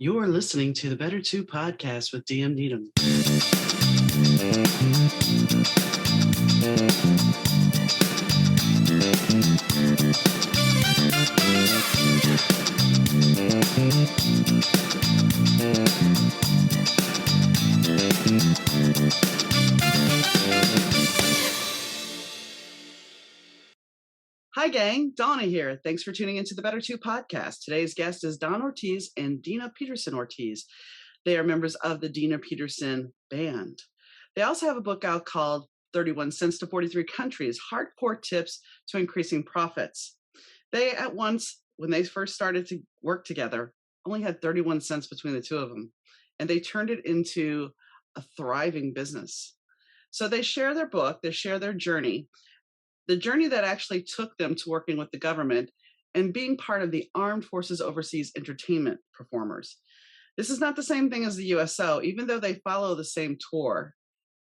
You are listening to the Better 2 podcast with Dina and Dina. Hi, gang. Donna here. Thanks for tuning into the Better 2 podcast. Today's guest is Don Ortiz and Dina Preston-Ortiz. They are members of the Dina Preston band. They also have a book out called 31 Cents to 43 Countries, Hardcore Tips to Increasing Profits. They at once, when they first started to work together, only had 31 cents between the two of them, and they turned it into a thriving business. So they share their book, they share their journey, the journey that actually took them to working with the government and being part of the Armed Forces Overseas Entertainment Performers. This is not the same thing as the USO, even though they follow the same tour.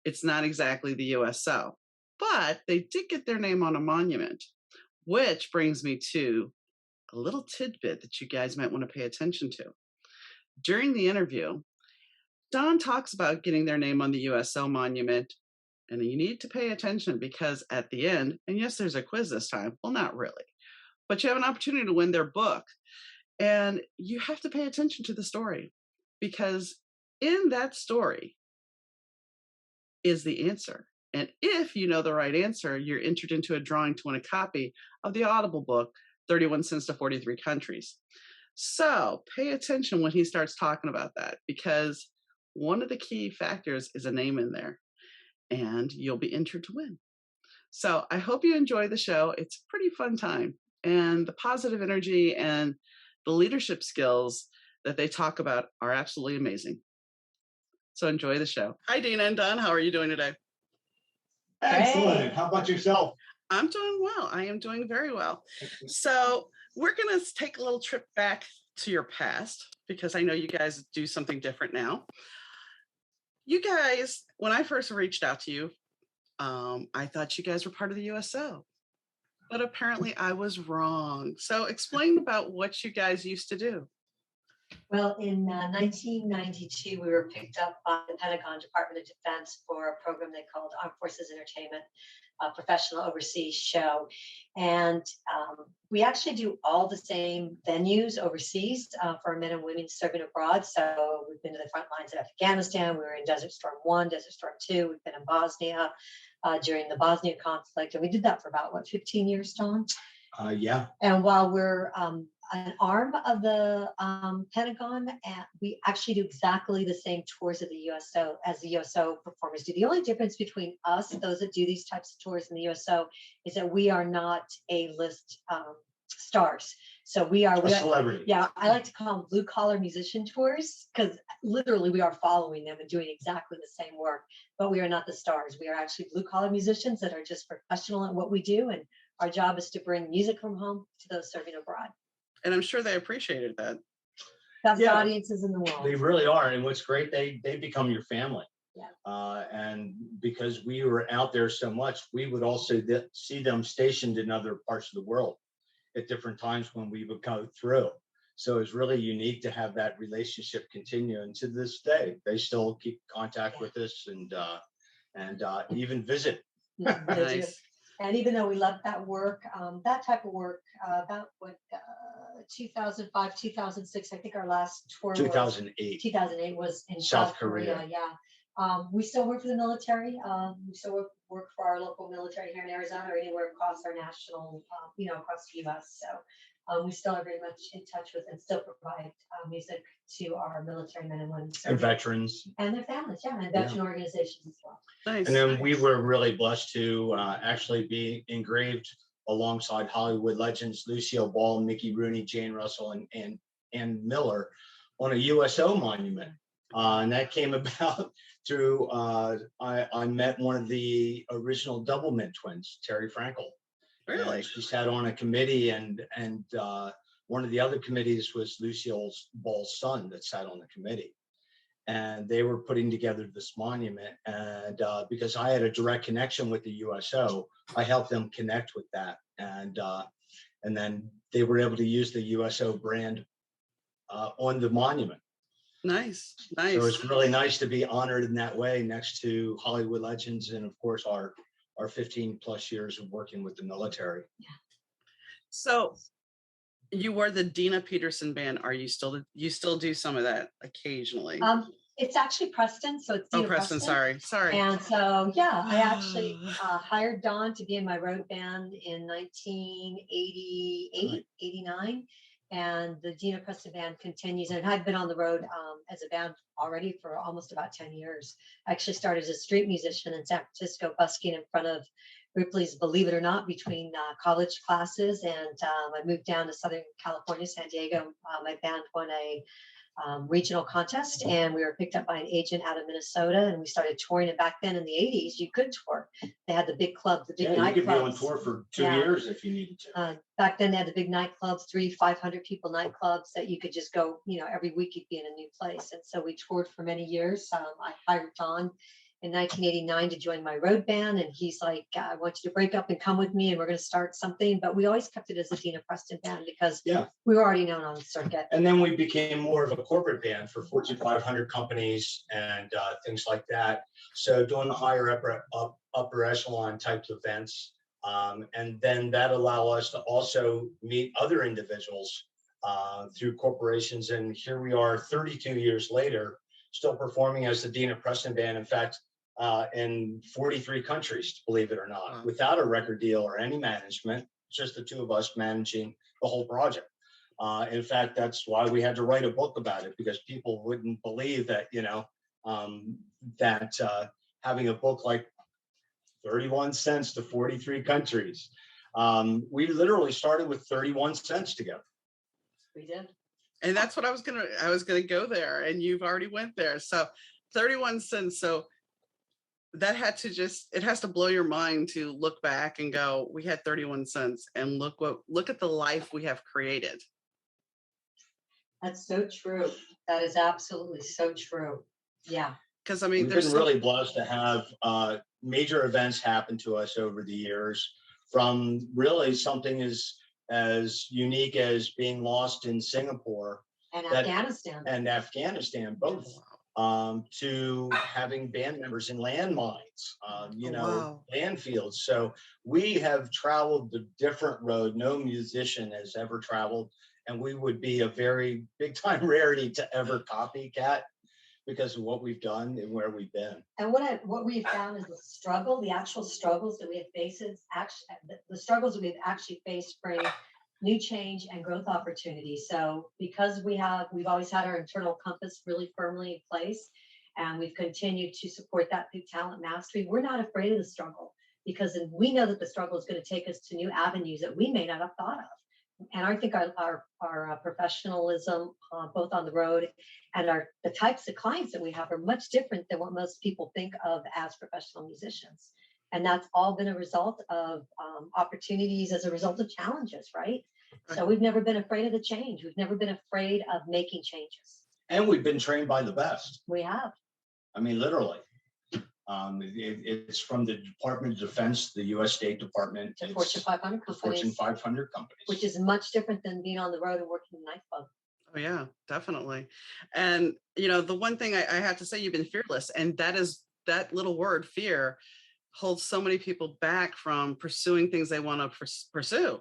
It's not exactly the USO, but they did get their name on a monument, which brings me to a little tidbit that you guys might want to pay attention to. During the interview, Don talks about getting their name on the USO monument, and you need to pay attention because at the end, and yes, there's a quiz this time. Well, not really, but you have an opportunity to win their book. And you have to pay attention to the story because in that story is the answer. And if you know the right answer, you're entered into a drawing to win a copy of the Audible book, 31 Cents to 43 Countries. So pay attention when he starts talking about that because one of the key factors is a name in there. And you'll be entered to win. So I hope you enjoy the show. It's a pretty fun time. And the positive energy and the leadership skills that they talk about are absolutely amazing. So enjoy the show. Hi, Dina and Don. How are you doing today? Excellent. How about yourself? I'm doing well. I am doing very well. So we're going to take a little trip back to your past because I know you guys do something different now. You guys, when I first reached out to you, I thought you guys were part of the USO, but apparently I was wrong. So explain about what you guys used to do. Well, in 1992, we were picked up by the Pentagon Department of Defense for a program they called Armed Forces Entertainment, a professional overseas show. And we actually do all the same venues overseas for our men and women serving abroad. So we've been to the front lines of Afghanistan. We were in Desert Storm 1, Desert Storm 2. We've been in Bosnia during the Bosnia conflict. And we did that for about, 15 years, Don? Yeah. And while we're an arm of the Pentagon, and we actually do exactly the same tours of the USO as the USO performers do. The only difference between us, those that do these types of tours in the USO, is that we are not A-list stars. So we are celebrity. Yeah, I like to call them blue collar musician tours because literally we are following them and doing exactly the same work, but we are not the stars. We are actually blue collar musicians that are just professional at what we do. And our job is to bring music from home to those serving abroad. And I'm sure they appreciated that. Best audiences in the world. They really are. And what's great, they become your family. Yeah. And because we were out there so much, we would also see them stationed in other parts of the world at different times when we would go through. So it's really unique to have that relationship continue. And to this day, they still keep contact with us and even visit. Nice. And even though we left that work, that type of work, about 2005, 2006, I think our last tour 2008. 2008 was in South Korea. Yeah. We still work for the military. We still work for our local military here in Arizona or anywhere across our national, across the U.S. So we still are very much in touch with and still provide music to our military men and women. And veterans. And their families, and veteran organizations as well. Nice. And then we were really blessed to actually be engraved alongside Hollywood legends Lucille Ball, Mickey Rooney, Jane Russell, and Ann Miller on a USO monument. And that came about through, I met one of the original Doublemint twins, Terry Frankel. Really? She sat on a committee and one of the other committees was Lucille Ball's son that sat on the committee. And they were putting together this monument. And because I had a direct connection with the USO, I helped them connect with that. And then they were able to use the USO brand on the monument. Nice, So nice. it's really nice to be honored in that way next to Hollywood legends and, of course, our 15 plus years of working with the military. So you were the Dina Peterson band. Are you still do some of that occasionally? It's actually Preston, so it's Oh, Dina Preston, sorry. And so, yeah, I actually hired Don to be in my road band in 1988, 89. And the Dina Preston band continues. And I've been on the road as a band already for almost about 10 years. I actually started as a street musician in San Francisco, busking in front of Ripley's Believe It or Not between college classes. And I moved down to Southern California, San Diego. My band won a regional contest, and we were picked up by an agent out of Minnesota, and we started touring. And back then in the 80s, you could tour. They had the big clubs, the big nightclubs. You could be on tour for 2 years if you needed to. Back then they had the big nightclubs, 500 people nightclubs that you could just go, every week you'd be in a new place. And so we toured for many years. I hired Don in 1989 to join my road band, and he's like, I want you to break up and come with me, and we're going to start something. But we always kept it as a Dina Preston band because we were already known on the circuit. And then we became more of a corporate band for Fortune 500 companies and things like that. So doing the higher upper echelon types of events, and then that allow us to also meet other individuals through corporations. And here we are 32 years later, still performing as the Dina Preston band. In fact, in 43 countries, believe it or not, without a record deal or any management, just the two of us managing the whole project. In fact, that's why we had to write a book about it, because people wouldn't believe that, having a book like 31 cents to 43 countries. We literally started with 31 cents together. We did. And that's what I was gonna go there, and you've already went there. So 31 cents. So that it has to blow your mind to look back and go, we had 31 cents, and look at the life we have created. That's so true. That is absolutely so true. Yeah. Because I mean, we've been really blessed to have major events happen to us over the years, from really something as unique as being lost in Singapore and Afghanistan, both, to having band members in landmines, landfields. So we have traveled the different road no musician has ever traveled, and we would be a very big time rarity to ever copycat because of what we've done and where we've been. And what we've found is the actual struggles that we have faced, the struggles that we've actually faced bring new change and growth opportunities. So because we've always had our internal compass really firmly in place, and we've continued to support that through talent mastery, we're not afraid of the struggle, because we know that the struggle is going to take us to new avenues that we may not have thought of. And I think our professionalism, both on the road and the types of clients that we have, are much different than what most people think of as professional musicians. And that's all been a result of opportunities as a result of challenges, right? So we've never been afraid of the change. We've never been afraid of making changes. And we've been trained by the best. We have. I mean, literally. It's from the Department of Defense, the U.S. State Department, to Fortune 500 companies. Fortune 500 companies. Which is much different than being on the road and working in a nightclub. Oh, yeah, definitely. And, the one thing I have to say, you've been fearless. And that little word, fear, holds so many people back from pursuing things they want to pursue.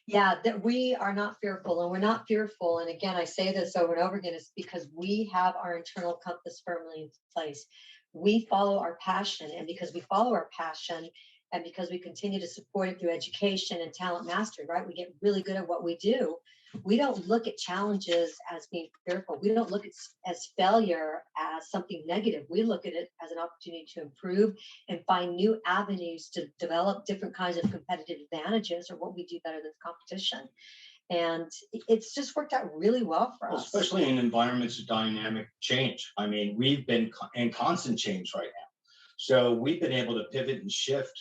Yeah, that we are not fearful, and we're not fearful. And again, I say this over and over again, is because we have our internal compass firmly in place. We follow our passion, and because we follow our passion, and because we continue to support it through education and talent mastery, right? We get really good at what we do. We don't look at challenges as being fearful. We don't look at as failure as something negative. We look at it as an opportunity to improve and find new avenues to develop different kinds of competitive advantages, or what we do better than the competition. And it's just worked out really well for us. Especially in environments of dynamic change. I mean, we've been in constant change right now. So we've been able to pivot and shift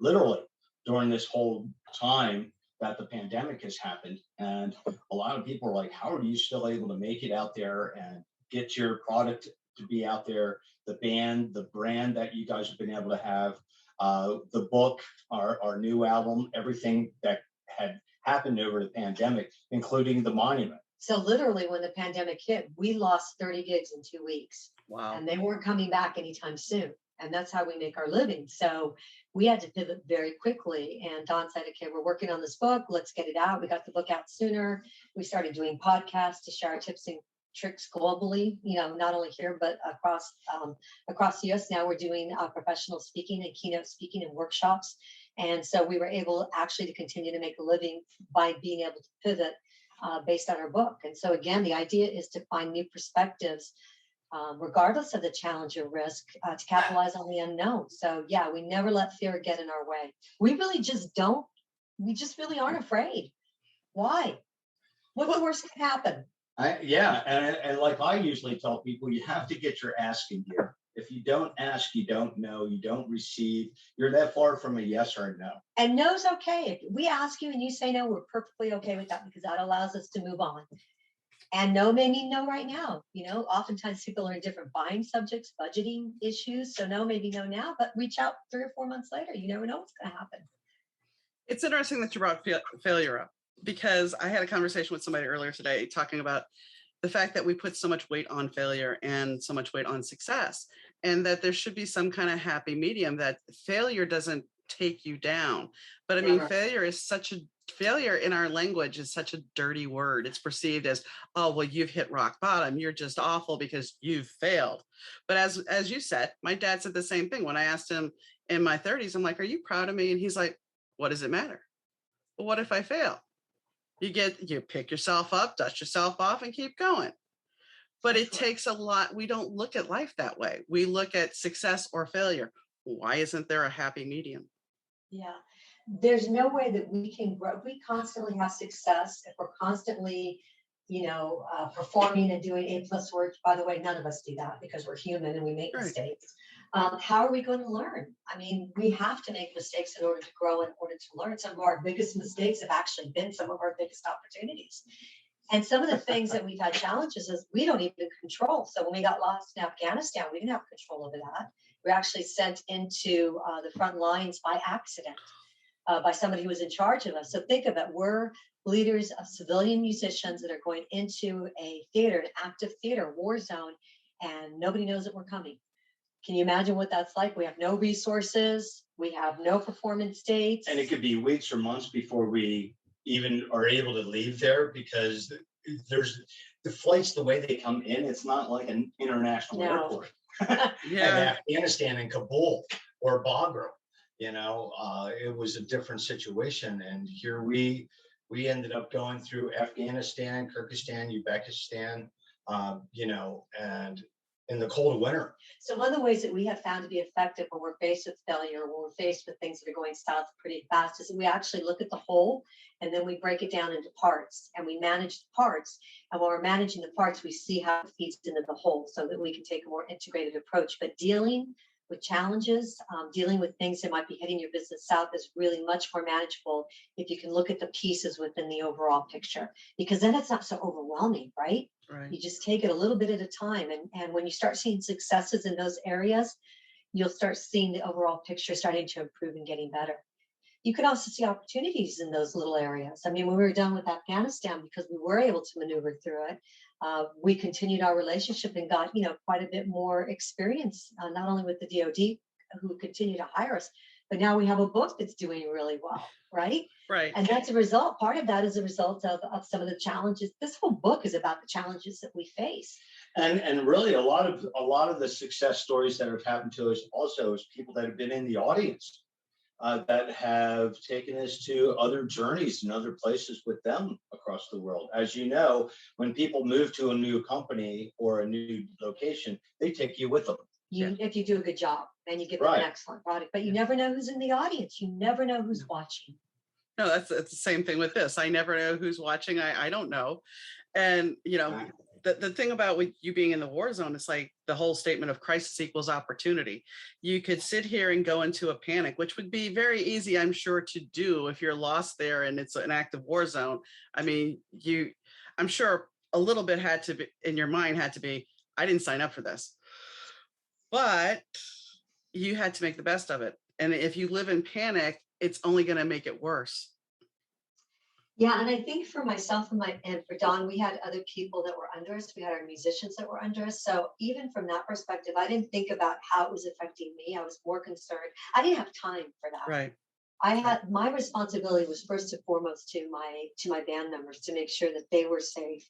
literally during this whole time that the pandemic has happened. And a lot of people are like, how are you still able to make it out there and get your product to be out there? The band, the brand that you guys have been able to have, the book, our new album, everything that had happened over the pandemic, including the monument. So literally when the pandemic hit, we lost 30 gigs in 2 weeks. Wow. And they weren't coming back anytime soon. And that's how we make our living. So we had to pivot very quickly. And Don said, okay, we're working on this book. Let's get it out. We got the book out sooner. We started doing podcasts to share our tips and tricks globally, not only here, but across the US. Now we're doing professional speaking and keynote speaking and workshops. And so we were able actually to continue to make a living by being able to pivot based on our book. And so again, the idea is to find new perspectives regardless of the challenge or risk, to capitalize on the unknown. So yeah, we never let fear get in our way. We really just don't. We just really aren't afraid. Why? What's the worst can happen? And like I usually tell people, you have to get your asking gear. If you don't ask, you don't know, you don't receive. You're that far from a yes or a no. And no's okay. If we ask you and you say no, we're perfectly okay with that because that allows us to move on. And no may mean no right now. Oftentimes people are in different buying subjects, budgeting issues. So no may be no now, but reach out 3 or 4 months later. You never know what's going to happen. It's interesting that you brought failure up because I had a conversation with somebody earlier today talking about the fact that we put so much weight on failure and so much weight on success, and that there should be some kind of happy medium, that failure doesn't take you down. But I mean, failure in our language is such a dirty word. It's perceived as, oh, well, you've hit rock bottom. You're just awful because you've failed. But as you said, my dad said the same thing. When I asked him in my 30s, I'm like, are you proud of me? And he's like, what does it matter? Well, what if I fail? You pick yourself up, dust yourself off, and keep going. But it takes a lot. We don't look at life that way. We look at success or failure. Why isn't there a happy medium? Yeah, there's no way that we can grow. If we constantly have success, if we're constantly, performing and doing A+ work, by the way, none of us do that because we're human and we make mistakes. How are we going to learn? I mean, we have to make mistakes in order to grow, in order to learn. Some of our biggest mistakes have actually been some of our biggest opportunities. And some of the things that we've had challenges is we don't even control. So when we got lost in Afghanistan, we didn't have control over that. We were actually sent into the front lines by accident by somebody who was in charge of us. So think of it. We're leaders of civilian musicians that are going into a theater, an active theater, war zone, and nobody knows that we're coming. Can you imagine what that's like? We have no resources. We have no performance dates. And it could be weeks or months before we even are able to leave there because there's the flights, the way they come in, it's not like an international airport. In Afghanistan and Kabul or Bagram, it was a different situation. And here we ended up going through Afghanistan, Kyrgyzstan, Uzbekistan, and in the cold winter. So one of the ways that we have found to be effective when we're faced with failure, when we're faced with things that are going south pretty fast, is that we actually look at the whole and then we break it down into parts and we manage the parts. And when we're managing the parts, we see how it feeds into the whole so that we can take a more integrated approach. But dealing with challenges, dealing with things that might be hitting your business south is really much more manageable if you can look at the pieces within the overall picture, because then it's not so overwhelming, right? You just take it a little bit at a time. And when you start seeing successes in those areas, you'll start seeing the overall picture starting to improve and getting better. You can also see opportunities in those little areas. I mean, when we were done with Afghanistan, because we were able to maneuver through it, we continued our relationship and got, quite a bit more experience, not only with the DoD, who continue to hire us, but now we have a book that's doing really well, right? Right. And that's a result. Part of that is a result of some of the challenges. This whole book is about the challenges that we face. And really a lot of the success stories that have happened to us also is people that have been in the audience that have taken us to other journeys and other places with them across the world. As you know, when people move to a new company or a new location, they take you with them. If you do a good job and you give them an excellent product, but you never know who's in the audience. You never know who's watching. No, that's the same thing with this. I never know who's watching. I don't know. And, the thing about with you being in the war zone, it's like the whole statement of crisis equals opportunity. You could sit here and go into a panic, which would be very easy, I'm sure, to do if you're lost there and it's an active war zone. I mean, I'm sure a little bit had to be in your mind had to be, I didn't sign up for this. But you had to make the best of it. And if you live in panic, it's only going to make it worse. Yeah, and I think for myself and for Don, we had other people that were under us. We had our musicians that were under us. So even from that perspective, I didn't think about how it was affecting me. I was more concerned. I didn't have time for that. Right. I had my responsibility was first and foremost to my band members to make sure that they were safe.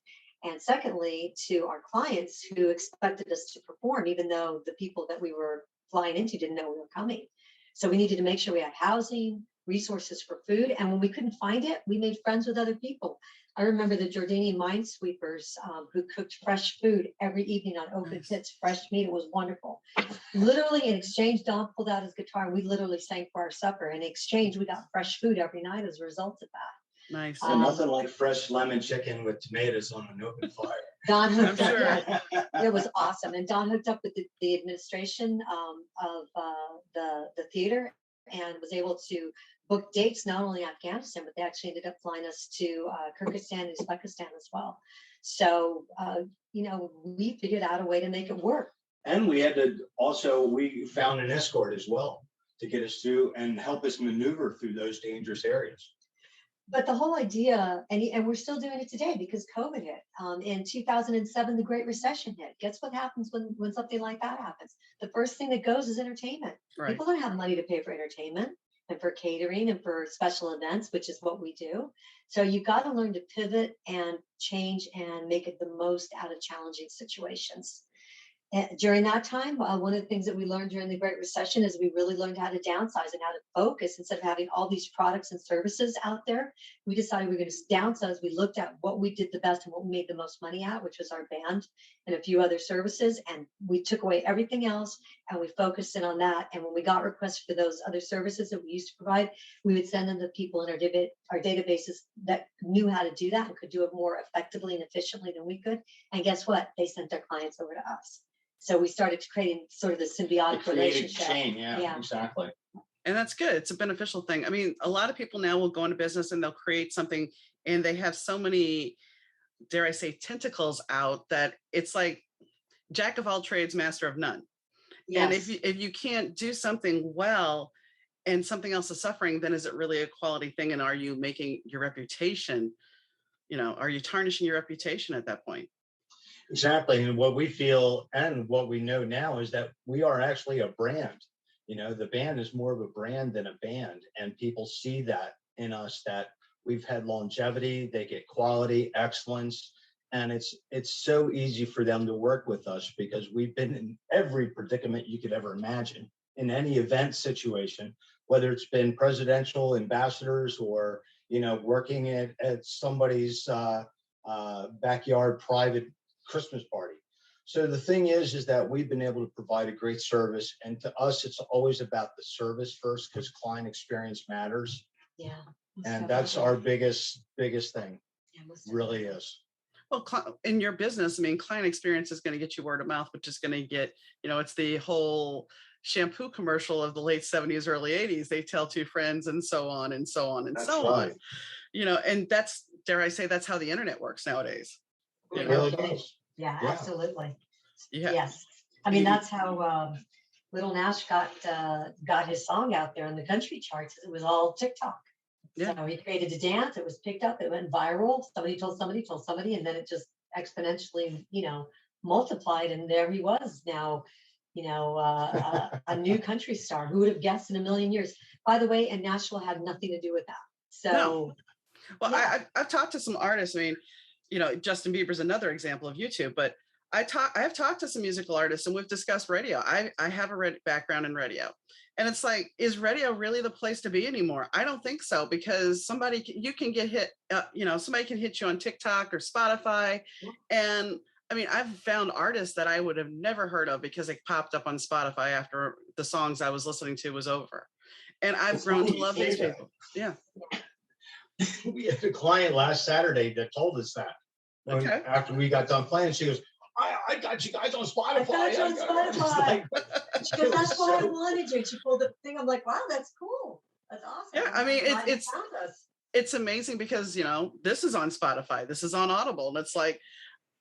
And secondly, to our clients who expected us to perform, even though the people that we were flying into didn't know we were coming. So we needed to make sure we had housing, resources for food. And when we couldn't find it, we made friends with other people. I remember the Jordanian minesweepers who cooked fresh food every evening on open pits, fresh meat. It was wonderful. Literally in exchange, Don pulled out his guitar and we literally sang for our supper. In exchange, we got fresh food every night as a result of that. Nice. And nothing like fresh lemon chicken with tomatoes on an open fire. Don hooked I'm up. sure. Yeah, it was awesome. And Don hooked up with the administration of the theater and was able to book dates not only in Afghanistan, but they actually ended up flying us to Kyrgyzstan and Uzbekistan as well. So, we figured out a way to make it work. And we found an escort as well to get us through and help us maneuver through those dangerous areas. But the whole idea, and we're still doing it today because COVID hit. In 2007, the Great Recession hit. Guess what happens when something like that happens? The first thing that goes is entertainment. Right. People don't have money to pay for entertainment and for catering and for special events, which is what we do. So you've got to learn to pivot and change and make it the most out of challenging situations. During that time, one of the things that we learned during the Great Recession is we really learned how to downsize and how to focus. Instead of having all these products and services out there, we decided we were going to downsize. We looked at what we did the best and what we made the most money at, which was our band and a few other services. And we took away everything else and we focused in on that. And when we got requests for those other services that we used to provide, we would send them to people in our databases that knew how to do that and could do it more effectively and efficiently than we could. And guess what? They sent their clients over to us. So we started creating sort of the symbiotic relationship. Chain, yeah, exactly. And that's good. It's a beneficial thing. I mean, a lot of people now will go into business and they'll create something and they have so many, dare I say, tentacles out that it's like jack of all trades, master of none. Yes. And if you can't do something well and something else is suffering, then is it really a quality thing? And are you making your reputation, are you tarnishing your reputation at that point? Exactly. And what we feel and what we know now is that we are actually a brand. The band is more of a brand than a band. And people see that in us, that we've had longevity, they get quality, excellence. And it's so easy for them to work with us because we've been in every predicament you could ever imagine in any event situation, whether it's been presidential ambassadors or, working at somebody's backyard private Christmas party. So the thing is that we've been able to provide a great service, and to us, it's always about the service first because client experience matters. Yeah, and that's our biggest thing. Yeah, really is. Well, in your business, I mean, client experience is going to get you word of mouth, which is going to get, it's the whole shampoo commercial of the late 70s, early 80s. They tell two friends and so on and so on and that's so right. on. And that's, dare I say, that's how the internet works nowadays. It really does. Yeah, absolutely. Yeah. Yes. I mean, that's how Little Nash got his song out there in the country charts. It was all TikTok. Yeah. So he created a dance. It was picked up. It went viral. Somebody told somebody, and then it just exponentially, multiplied. And there he was now, a new country star. Who would have guessed in a million years? By the way, and Nashville had nothing to do with that. So, no. Well, yeah. I've talked to some artists. I mean, Justin Bieber's another example of YouTube, but I have talked to some musical artists and we've discussed radio. I have a background in radio, and it's like, is radio really the place to be anymore? I don't think so, because you can get hit, somebody can hit you on TikTok or Spotify. And I mean, I've found artists that I would have never heard of because they popped up on Spotify after the songs I was listening to was over. And I've grown to love these people. Yeah. We had a client last Saturday that told us that. Okay. After we got done playing, she goes, I got you guys on Spotify. I got you on Spotify. She goes, that's why I wanted you. She pulled the thing. I'm like, wow, that's cool. That's awesome. Yeah, I mean, it's amazing because, this is on Spotify. This is on Audible. And it's like,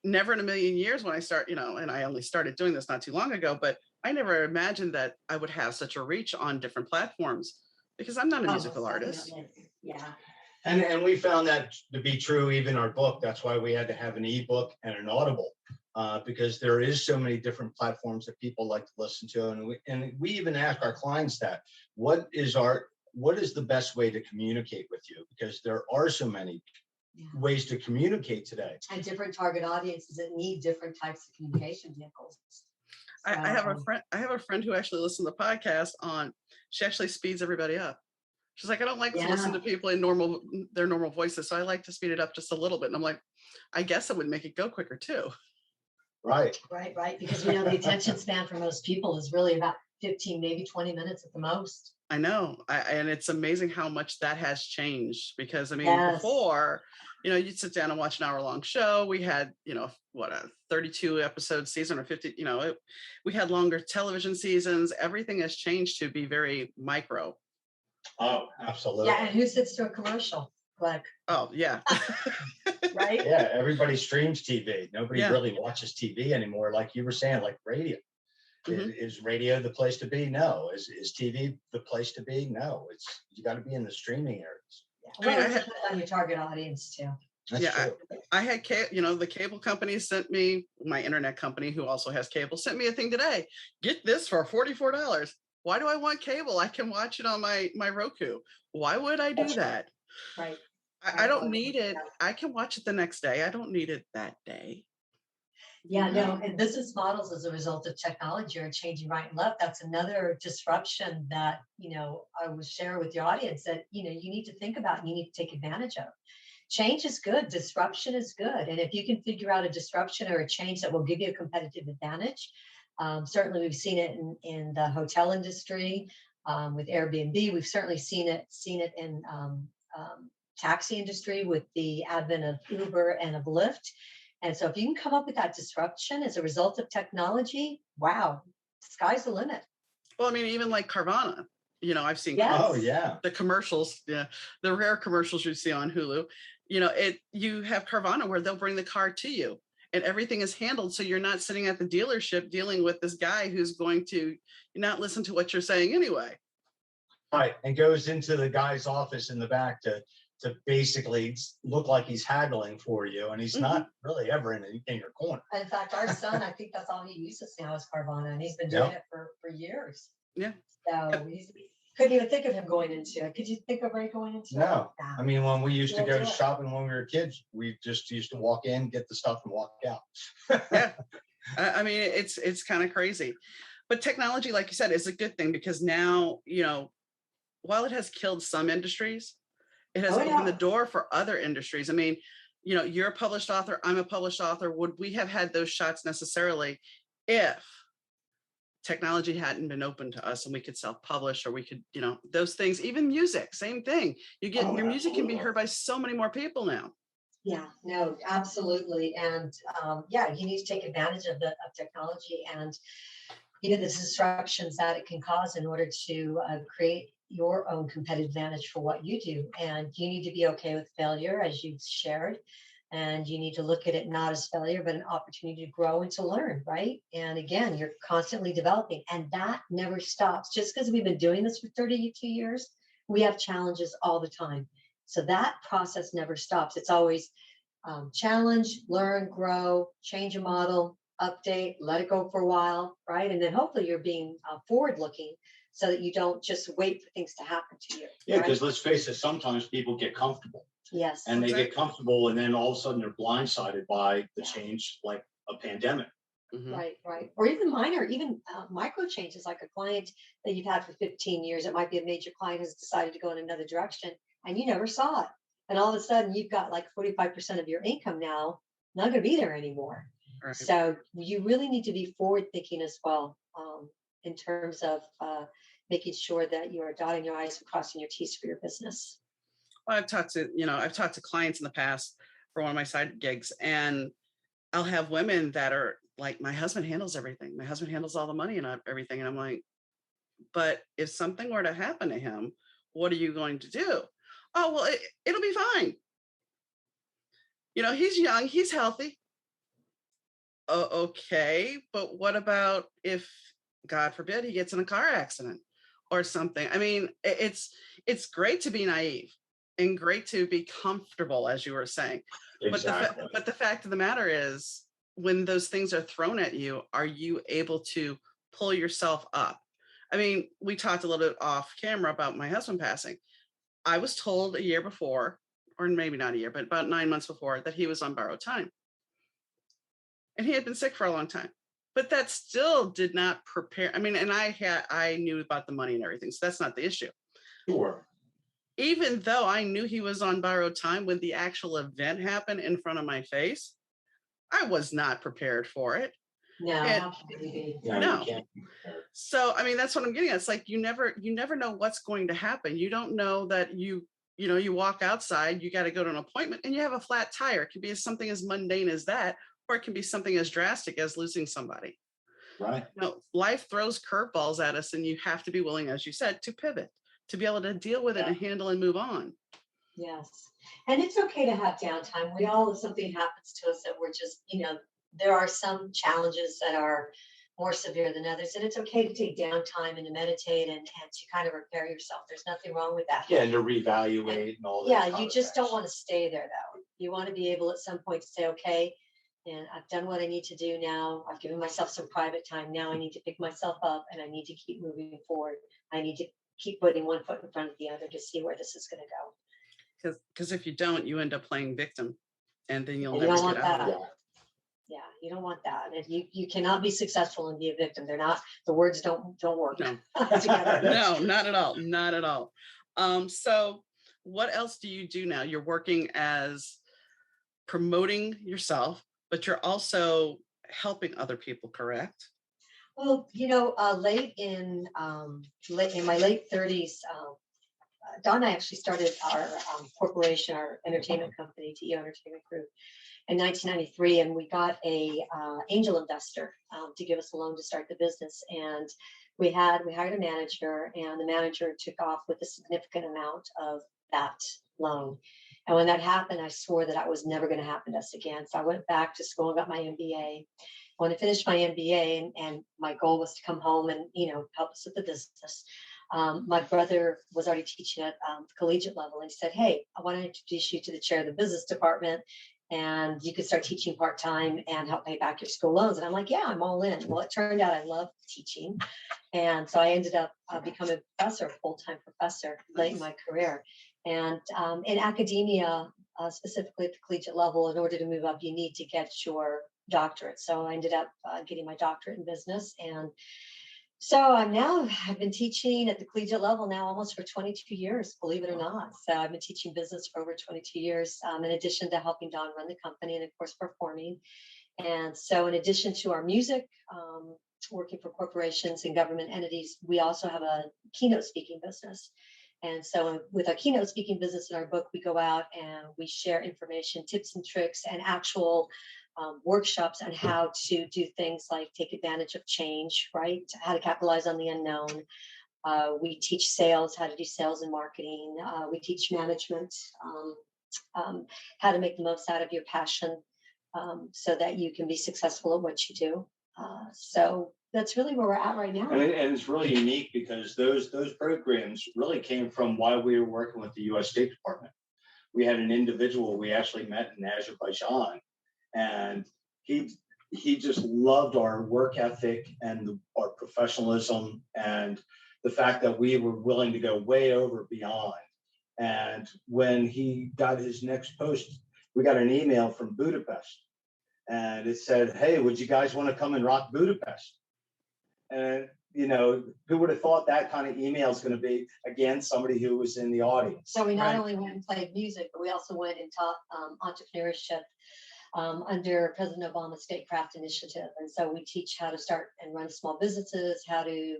never in a million years when I start, and I only started doing this not too long ago, but I never imagined that I would have such a reach on different platforms because I'm not a musical artist. Yeah. And we found that to be true even our book. That's why we had to have an ebook and an audible, because there is so many different platforms that people like to listen to. And we even ask our clients that, what is the best way to communicate with you? Because there are so many ways to communicate today. And different target audiences that need different types of communication vehicles. So, I have a friend who actually listens to the podcast she actually speeds everybody up. She's like, I don't like to listen to people in their normal voices, so I like to speed it up just a little bit. And I'm like, I guess it would make it go quicker too. Right. Because the attention span for most people is really about 15, maybe 20 minutes at the most. I know. And it's amazing how much that has changed, because before, you'd sit down and watch an hour-long show. We had, a 32 episode season or 50, we had longer television seasons. Everything has changed to be very micro. Oh, absolutely. Yeah, and who sits through a commercial? Like, oh, yeah. Right? Yeah, everybody streams TV. Nobody really watches TV anymore, like you were saying, like radio. Mm-hmm. Is radio the place to be? No. Is TV the place to be? No. You got to be in the streaming areas. Yeah. Well, it depends on your target audience too. That's true. I had the cable company sent me, my internet company who also has cable, sent me a thing today. Get this for $44. Why do I want cable? I can watch it on my Roku. Why would I do that? Right. I don't need it. I can watch it the next day. I don't need it that day. Yeah, no, and business models as a result of technology are changing right and left. That's another disruption that, I will share with your audience that, you need to think about and you need to take advantage of. Change is good. Disruption is good. And if you can figure out a disruption or a change that will give you a competitive advantage, certainly we've seen it in the hotel industry with Airbnb. We've certainly seen it in taxi industry with the advent of Uber and of Lyft. And so if you can come up with that disruption as a result of technology, wow, sky's the limit. Well, even like Carvana, I've seen the commercials, the rare commercials you see on Hulu, you have Carvana where they'll bring the car to you and everything is handled. So you're not sitting at the dealership dealing with this guy who's going to not listen to what you're saying anyway. Right. And goes into the guy's office in the back to basically look like he's haggling for you, and he's not really ever in your corner. In fact, our son, I think that's all he uses now is Carvana, and he's been doing it for years. Yeah. So couldn't even think of him going into it. Could you think of Ray going into it? No. When we used to go shopping when we were kids, we just used to walk in, get the stuff, and walk out. Yeah. It's kind of crazy. But technology, like you said, is a good thing, because now, while it has killed some industries, it has opened the door for other industries. You're a published author, I'm a published author. Would we have had those shots necessarily if technology hadn't been open to us and we could self-publish, or we could, those things, even music, same thing. Your music can be heard by so many more people now. Yeah, no, absolutely. And you need to take advantage of technology and, the disruptions that it can cause in order to create your own competitive advantage for what you do. And you need to be okay with failure, as you've shared. And you need to look at it not as failure, but an opportunity to grow and to learn, right? And again, you're constantly developing, and that never stops. Just because we've been doing this for 32 years, we have challenges all the time. So that process never stops. It's always challenge, learn, grow, change a model, update, let it go for a while, right? And then hopefully you're being forward-looking so that you don't just wait for things to happen to you. Yeah, because let's face it, sometimes people get comfortable. Yes. And they get comfortable, and then all of a sudden they're blindsided by the change, like a pandemic. Mm-hmm. Right. Or even micro changes, like a client that you've had for 15 years. It might be a major client has decided to go in another direction and you never saw it. And all of a sudden you've got like 45% of your income now not going to be there anymore. Right. So you really need to be forward thinking as well, in terms of making sure that you are dotting your I's and crossing your T's for your business. Well, I've talked to clients in the past for one of my side gigs, and I'll have women that are like, my husband handles everything. My husband handles all the money and everything. And I'm like, but if something were to happen to him, what are you going to do? Oh, well, it'll be fine. He's young, he's healthy. Okay, but what about if, God forbid, he gets in a car accident or something? It's great to be naive. and great to be comfortable, as you were saying. Exactly. But the fact of the matter is, when those things are thrown at you, are you able to pull yourself up? I mean, we talked a little bit off camera about my husband passing. I was told a year before, or maybe not a year, but about 9 months before, that he was on borrowed time. And he had been sick for a long time. But that still did not prepare. I mean, and I knew about the money and everything, so that's not the issue. Sure. Even though I knew he was on borrowed time, when the actual event happened in front of my face, I was not prepared for it. No, And- how can you be? No. You can't. So, I mean, that's what I'm getting at. It's like you never know what's going to happen. You don't know that you walk outside, you got to go to an appointment and you have a flat tire. It can be something as mundane as that, or it can be something as drastic as losing somebody. Right. Life throws curveballs at us, and you have to be willing, as you said, to pivot, to be able to deal with it and handle and move on. Yes. And it's okay to have downtime. We all, if something happens to us that we're just, there are some challenges that are more severe than others. And it's okay to take downtime and to meditate and to kind of repair yourself. There's nothing wrong with that. Yeah, and to reevaluate and all that. Yeah, you just don't want to stay there though. You want to be able at some point to say, okay, and I've done what I need to do now. I've given myself some private time. Now I need to pick myself up and I need to keep moving forward. I need to keep putting one foot in front of the other to see where this is going to go. Because if you don't, you end up playing victim, and then you'll And never you don't get want out of that. it. Yeah, you don't want that. And you cannot be successful and be a victim. They're not, the words don't work No. together. No, not at all. Not at all. So what else do you do now? You're working as promoting yourself, but you're also helping other people, correct? Well, late in my late 30s, Don and I actually started our corporation, our entertainment company, TEO Entertainment Group, in 1993, and we got a angel investor to give us a loan to start the business. And we hired a manager, and the manager took off with a significant amount of that loan. And when that happened, I swore that was never going to happen to us again. So I went back to school and got my MBA. When I finished my MBA, and my goal was to come home and help us with the business. My brother was already teaching at the collegiate level, and he said, "Hey, I want to introduce you to the chair of the business department, and you could start teaching part-time and help pay back your school loans." And I'm like, "Yeah, I'm all in." Well, it turned out I love teaching, and so I ended up becoming a professor, a full-time professor late in my career. And in academia, specifically at the collegiate level, in order to move up, you need to get your doctorate. So I ended up getting my doctorate in business. And so I've been teaching at the collegiate level now almost for 22 years, believe it or not. So I've been teaching business for over 22 years, in addition to helping Don run the company and, of course, performing. And so in addition to our music, working for corporations and government entities, we also have a keynote speaking business. And so with our keynote speaking business in our book, we go out and we share information, tips and tricks, and actual workshops on how to do things like take advantage of change, right? How to capitalize on the unknown. We teach sales, how to do sales and marketing. We teach management, how to make the most out of your passion so that you can be successful at what you do. So that's really where we're at right now. And it's really unique because those programs really came from while we were working with the U.S. State Department. We had an individual we actually met in Azerbaijan, and he just loved our work ethic and our professionalism and the fact that we were willing to go way over beyond. And when he got his next post, we got an email from Budapest, and it said, "Hey, would you guys want to come and rock Budapest?" And, who would have thought that kind of email is going to be, again, somebody who was in the audience. So we not only went and played music, but we also went and taught entrepreneurship under President Obama's Statecraft Initiative. And so we teach how to start and run small businesses, how to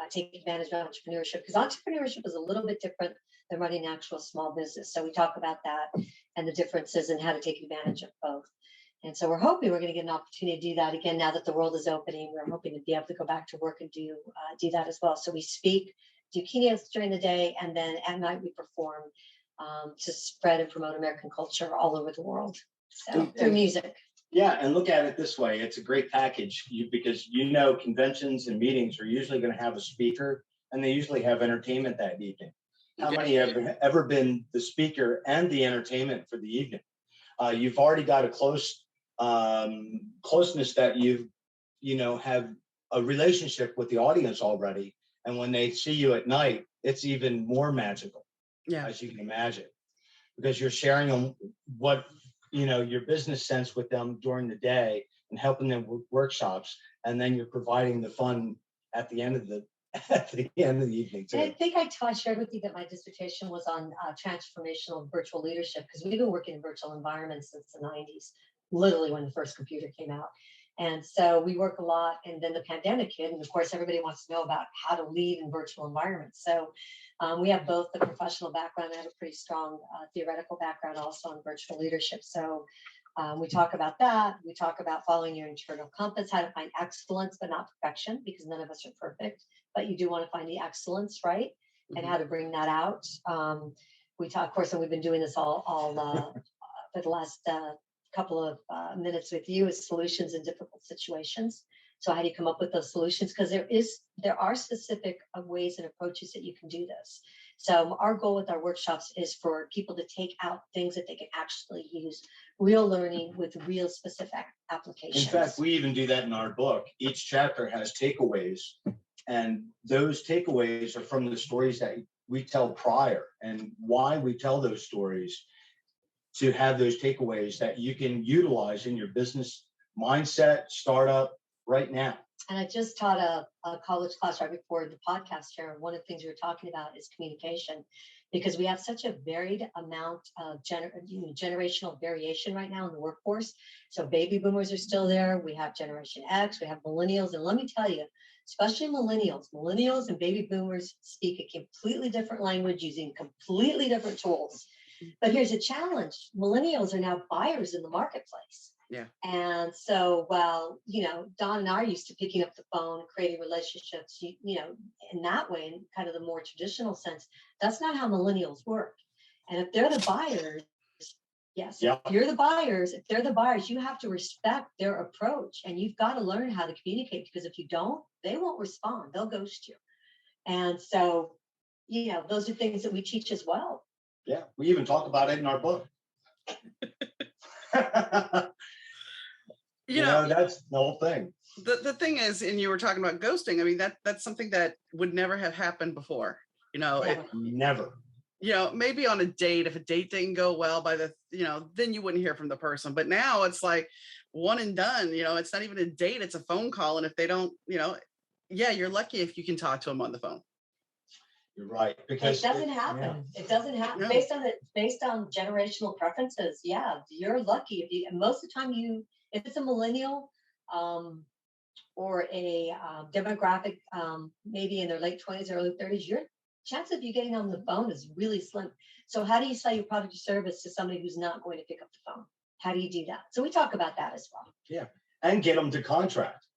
take advantage of entrepreneurship, because entrepreneurship is a little bit different than running an actual small business. So we talk about that and the differences and how to take advantage of both. And so we're hoping we're going to get an opportunity to do that again now that the world is opening. We're hoping to be able to go back to work and do that as well. So we speak, do keynotes during the day, and then at night we perform to spread and promote American culture all over the world. So through music. Yeah, and look at it this way. It's a great package because conventions and meetings are usually going to have a speaker, and they usually have entertainment that evening. how many have ever been the speaker and the entertainment for the evening? You've already got a closeness that have a relationship with the audience already. And when they see you at night, it's even more magical, as you can imagine, because you're sharing them your business sense with them during the day and helping them with workshops. And then you're providing the fun at the end of the evening too. And I think I shared with you that my dissertation was on transformational virtual leadership, because we've been working in virtual environments since the 90s, literally when the first computer came out. And so we work a lot, and then the pandemic hit, and of course everybody wants to know about how to lead in virtual environments. So we have both the professional background and I have a pretty strong theoretical background also on virtual leadership. So we talk about that. We talk about following your internal compass, how to find excellence, but not perfection, because none of us are perfect, but you do want to find the excellence, right? Mm-hmm. And how to bring that out. We talk, of course, and we've been doing this all for the last couple of minutes with you, is solutions in difficult situations. So how do you come up with those solutions? Because there are specific ways and approaches that you can do this. So our goal with our workshops is for people to take out things that they can actually use, real learning with real specific applications. In fact, we even do that in our book. Each chapter has takeaways, and those takeaways are from the stories that we tell prior, and why we tell those stories, to have those takeaways that you can utilize in your business mindset, startup right now. And I just taught a college class right before the podcast here. One of the things we were talking about is communication, because we have such a varied amount of generational variation right now in the workforce. So baby boomers are still there. We have Generation X, we have millennials. And let me tell you, especially millennials and baby boomers speak a completely different language using completely different tools. But here's a challenge. Millennials are now buyers in the marketplace. Yeah. And so, well, Don and I are used to picking up the phone, creating relationships, in that way, in kind of the more traditional sense. That's not how millennials work. And if they're the buyers, if you're the buyers, if they're the buyers, you have to respect their approach, and you've got to learn how to communicate, because if you don't, they won't respond. They'll ghost you. And so, those are things that we teach as well. Yeah, we even talk about it in our book. That's the whole thing. The thing is, and you were talking about ghosting. I mean, that's something that would never have happened before. Never. Maybe on a date, if a date didn't go well then you wouldn't hear from the person. But now it's like one and done. It's not even a date; it's a phone call. And if they don't, you're lucky if you can talk to them on the phone. You're right, because it doesn't happen. Yeah. It doesn't happen. No. Based on generational preferences. Yeah, you're lucky and most of the time if it's a millennial or a demographic, maybe in their late 20s, early 30s, your chance of you getting on the phone is really slim. So how do you sell your product or service to somebody who's not going to pick up the phone? How do you do that? So we talk about that as well. Yeah, and get them to contract.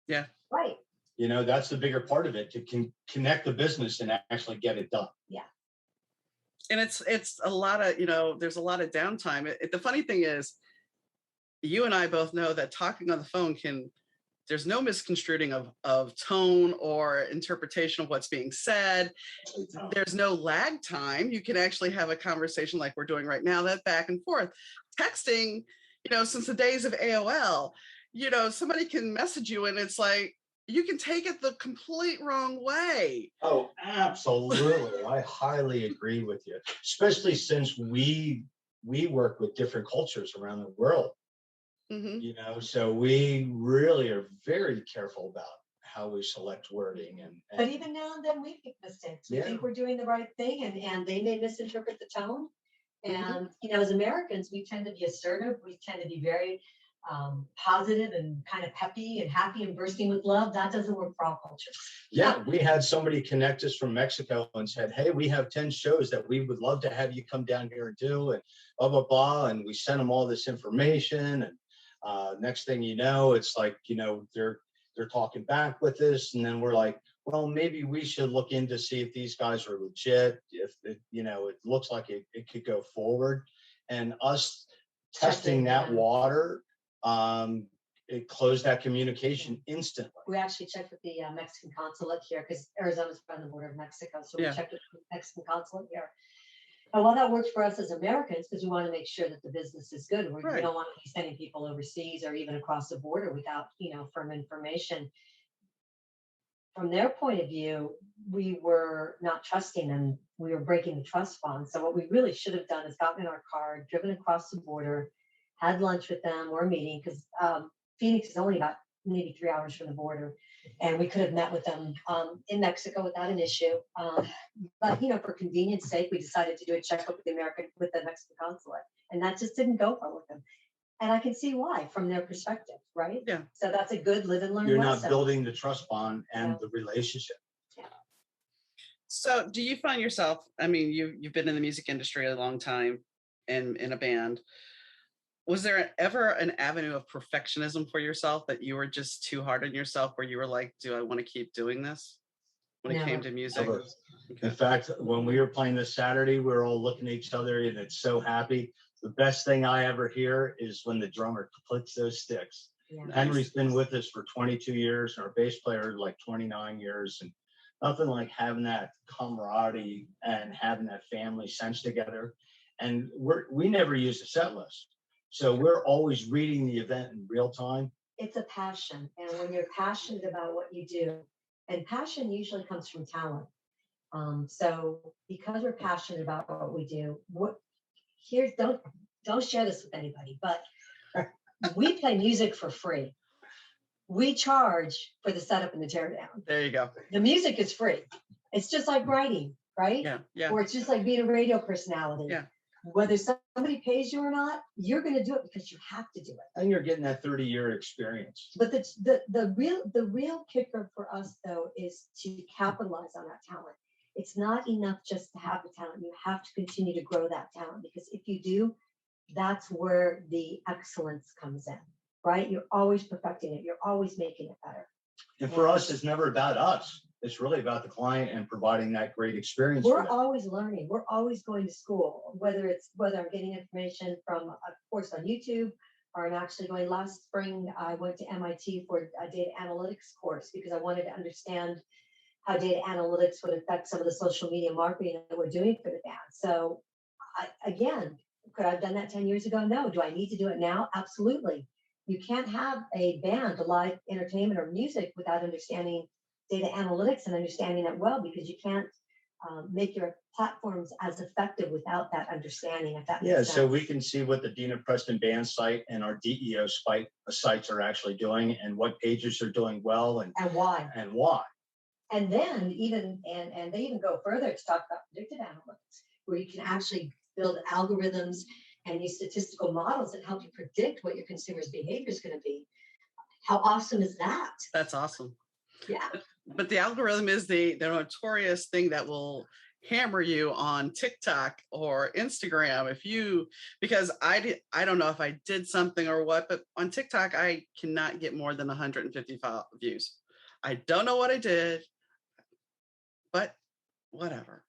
Yeah. Right. That's the bigger part of it, to connect the business and actually get it done. Yeah. And it's a lot of, there's a lot of downtime. The funny thing is, you and I both know that talking on the phone there's no misconstruing of tone or interpretation of what's being said. There's no lag time. You can actually have a conversation like we're doing right now, that back and forth. Texting, since the days of AOL, somebody can message you and it's like, you can take it the complete wrong way. Oh, absolutely. I highly agree with you, especially since we work with different cultures around the world. Mm-hmm. So we really are very careful about how we select wording. But even now and then we make mistakes. We think we're doing the right thing, and they may misinterpret the tone. And, as Americans, we tend to be assertive. We tend to be very positive and kind of peppy and happy and bursting with love. That doesn't work for all cultures. Yeah, we had somebody connect us from Mexico and said, hey, we have 10 shows that we would love to have you come down here and do, and blah, blah, blah. And we sent them all this information. And next thing you know, it's like, they're talking back with us. And then we're like, well, maybe we should look in to see if these guys are legit, if it looks like it could go forward. And us testing that water it closed that communication instantly. We actually checked with the Mexican consulate here because Arizona's on the border of Mexico. So we checked with the Mexican consulate here. And while that worked for us as Americans, because we want to make sure that the business is good, we don't want to be sending people overseas or even across the border without, firm information. From their point of view, we were not trusting them. We were breaking the trust bond. So what we really should have done is gotten in our car, driven across the border, had lunch with them or a meeting, because Phoenix is only about maybe 3 hours from the border. And we could have met with them in Mexico without an issue. But, for convenience sake, we decided to do a checkup with the Mexican consulate. And that just didn't go well with them. And I can see why from their perspective, right? Yeah. So that's a good live and learn You're lesson. not building the trust bond and the relationship. Yeah. So do you find yourself, I mean, you've been in the music industry a long time and in a band. Was there ever an avenue of perfectionism for yourself that you were just too hard on yourself where you were like, do I want to keep doing this when it came to music? Never. Okay. In fact, when we were playing this Saturday, we were all looking at each other and it's so happy. The best thing I ever hear is when the drummer clicks those sticks. Yeah. Nice. Henry's been with us for 22 years and our bass player like 29 years. And nothing like having that camaraderie and having that family sense together. And we never use a set list. So we're always reading the event in real time. It's a passion. And when you're passionate about what you do, and passion usually comes from talent. So because we're passionate about what we do, don't share this with anybody, but we play music for free. We charge for the setup and the teardown. There you go. The music is free. It's just like writing, right? Yeah. Or it's just like being a radio personality. Yeah. Whether somebody pays you or not, you're going to do it because you have to do it. And you're getting that 30-year experience. But the real kicker for us, though, is to capitalize on that talent. It's not enough just to have the talent. You have to continue to grow that talent, because if you do, that's where the excellence comes in, right? You're always perfecting it. You're always making it better. And for us, it's never about us. It's really about the client and providing that great experience. We're always learning. We're always going to school, whether I'm getting information from a course on YouTube, or I'm actually going. Last spring, I went to MIT for a data analytics course because I wanted to understand how data analytics would affect some of the social media marketing that we're doing for the band. So could I have done that 10 years ago? No. Do I need to do it now? Absolutely. You can't have a band, a live entertainment or music without understanding data analytics and understanding it well, because you can't make your platforms as effective without that understanding. If that makes sense. So we can see what the Dina Preston band site and our DEO sites are actually doing, and what pages are doing well, and why. And then they even go further to talk about predictive analytics, where you can actually build algorithms and use statistical models that help you predict what your consumer's behavior is going to be. How awesome is that? That's awesome. Yeah. But the algorithm is the notorious thing that will hammer you on TikTok or Instagram because I don't know if I did something or what, but on TikTok I cannot get more than 150 views. I don't know what I did, but whatever.